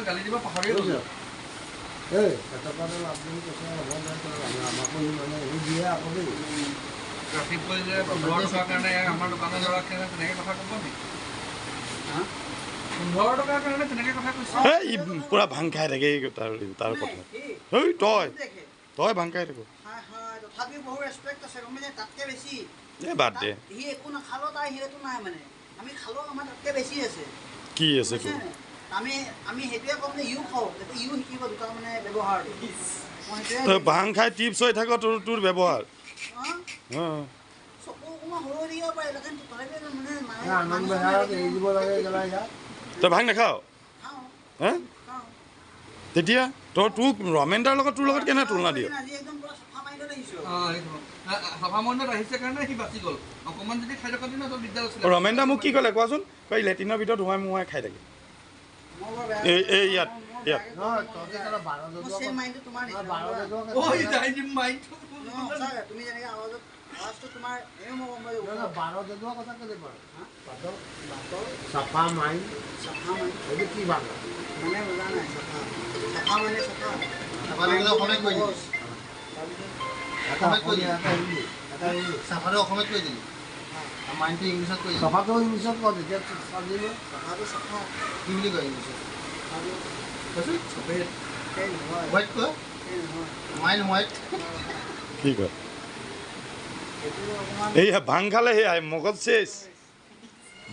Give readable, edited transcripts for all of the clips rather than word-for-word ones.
গালি দিব পাহৰি গৈছো ট্ৰাফিক কৰিলে কাৰণে আমাৰ দোকানৰ ল'ৰাক তেনেকৈ কথা ক'ব নেকি 15 টকাৰ কাৰণে তেনেকৈ কথা কৈছে পুৰা ভাং খাই থাকে তাৰ কথা তই ভাং খাই থাকো তথাপিও বহু ৰেছপেক্ট আছে গম পাইছে তাতকৈ বেছি বাদ দে সি একো নাখালো তাৰ সেইটো নাই মানে আমি খালো আমাৰ তাতকৈ বেছি আছে কি আছে আমি সেইটোৱে ক'ম যে ইউ খাওঁ যাতে ইউ শিকিব দুটা মানে ব্যৱহাৰটো তই ভাং খাই টিপছ হৈ থাক তোৰ ব্যৱহাৰ চকু অকণমান সৰু দিব পাৰে তথাপিও মানে তই ভাং নাখাৱ হে তেতিয়া তোক ৰমেন্দাৰ লগত তোৰ লগত কেনে তুলনা দিয় সভা মণ্ডত আহিছে কাৰণে সি বাচি গ'ল অকণমান যদি খাই থকা দিন দিগদাৰ আছিলে ৰমেন্দা মোক কি ক'লে কোৱাচোন কই লেট্ৰিনৰ ভিতৰত সোমাই খাই থাকে ইয়াত চাফা মাইন কি ভাল মানে বুজা নাই চাফা মানে চাফাটো অসমীয়াত কৈ দিলি মাইনটো ইংলিছত কৈ চাফাটো ইংলিছত কওঁ তেতিয়া চাফাটো চাফা কি বুলি কয় ইংলিছত হোৱাইট কয় মাইন হোৱাইট কি কয় এই ভাং খালে সেয়াই মগজ চেচ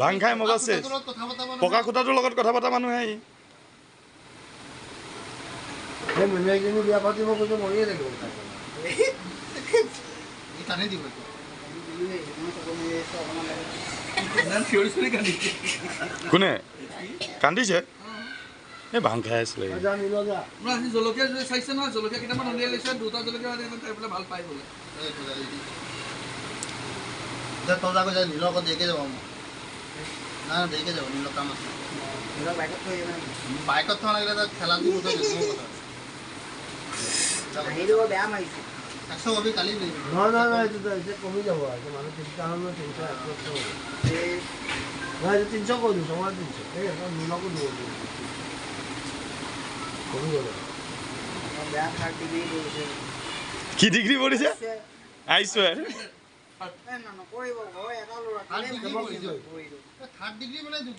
ভাং খাই মগজ চেচ পকা খুটাটোৰ লগত কথা পতা মানুহে সেই মিমিয়াজনী বিয়া পাতিব কৈছে মৰিয়ে থাকিব টানি দিব কোনে কান্দিছে এই ভাং খাই আছিলে জলকীয়া চাইছে নহয় জলকীয়া কেইটামান উলিয়াই লৈছে দুটা জলকীয়া বোলে ভাল পাই বোলে তই আকৌ যায় নীলৰ লগত দেৰিকৈ যাব নাই দেৰিকৈ যাব নীলৰ কাম আছে বাইকত থোৱা লাগিলে তাত খেলা দিব বেয়া মাৰিছে কালি নহয় কমি যাব আৰু মানুহ 300 কৰি দিছোঁ মই 300 এই নীলকো দিব কমি যাব বেয়া 30 ডিগ্ৰী কৰিছে কি ডিগ্ৰী পৰিছে আহিছো নকৰিব ঘৰ এটা ল'ৰা 3 ডিগ্ৰী মানে কি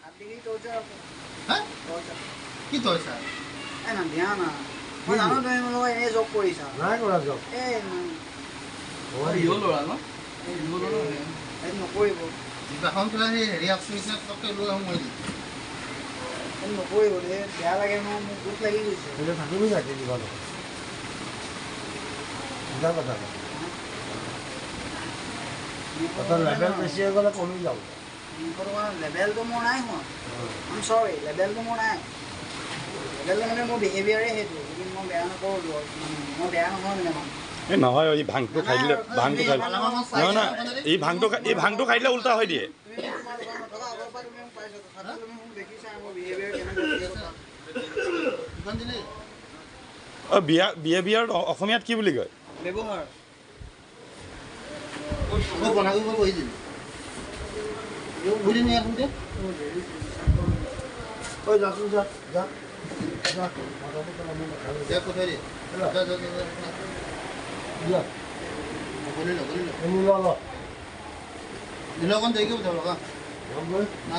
3 ডিগ্ৰী তলছে কি তইছা দিয়া না মই জানো তুমি মোৰ লগত এনেই জব কৰিছা নাই কৰা জব ল'ৰা ন নকৰিব বিবাহখন খেলা সেই হেৰি আপচি নিচিনা পটককৈ লৈ আহোঁ মই নকৰিব বেয়া লাগে ন মোক দুখ লাগি গৈছে থাকিবি নাকি জীৱনত দুটা কথা লেভেল বেছি হৈ গ'লে কমি যাব লেভেলটো মোৰ নাই হোৱা চৰি লেভেলটো মোৰ নাই লেভেলটো মানে মোৰ বিহেভিয়াৰে সেইটো যদি মই বেয়া নকৰোঁ মই বেয়া নহয় মানে এই নহয় এই ভাংটো খাই দিলে নহয় নহয় এই ভাংটো খাই দিলে উল্টা হৈ দিয়ে বিহেভিয়াৰ অসমীয়াত কি বুলি কয় ব্যৱহাৰ বনাই বহি দিম বুজি নিয়ে যাচোন যা নীলকণ দেৰিকৈ উঠাব লগা না